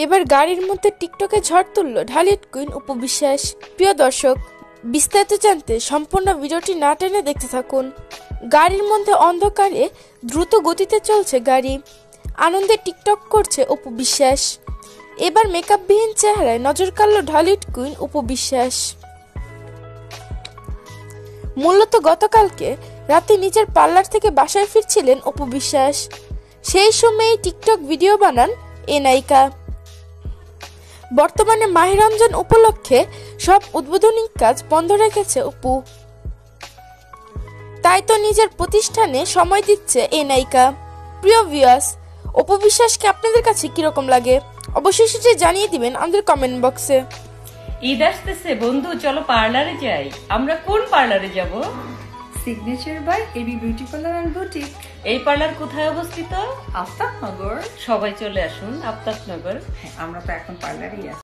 এবার গাড়ির মধ্যে টিকটকে ঝড় তুলল ঢালিউড কুইন অপু বিশ্বাস। প্রিয় দর্শক, বিস্তারিত জানতে সম্পূর্ণ ভিডিওটি না টেনে দেখতে থাকুন। গাড়ির মধ্যে অন্ধকারে দ্রুত গতিতে চলছে গাড়ি, আনন্দে টিকটক করছে অপু বিশ্বাস। এবার মেকআপবিহীন চেহারায় নজর কাড়ল ঢালিউড কুইন অপু বিশ্বাস। মূলত গতকালকে রাতে নিজের পার্লার থেকে বাসায় ফিরছিলেন অপু বিশ্বাস। সেই সময়েই টিকটক ভিডিও বানান এ নায়িকা। বর্তমানে মাহে রমজান উপলক্ষে সব উদ্বোধনী কাজ বন্ধ রেখেছে অপু, তাই তো নিজের প্রতিষ্ঠানে সময় দিচ্ছে এই নায়িকা। প্রিয় ভিউয়ার্স, অপু বিশ্বাসকে আপনাদের কাছে কিরকম লাগে অবশ্যই সেটা জানিয়ে দিবেন আমাদের কমেন্ট বক্সে। ঈদ আসতেছে বন্ধু, চলো পার্লারে যাই। আমরা কোন পার্লারে যাব? Signature by AB beauty parlour and boutique. এই পার্লার কোথায় অবস্থিত? আফতাবনগর। সবাই চলে আসুন আফতাবনগর। আমরা তো এখন পার্লারই আছি।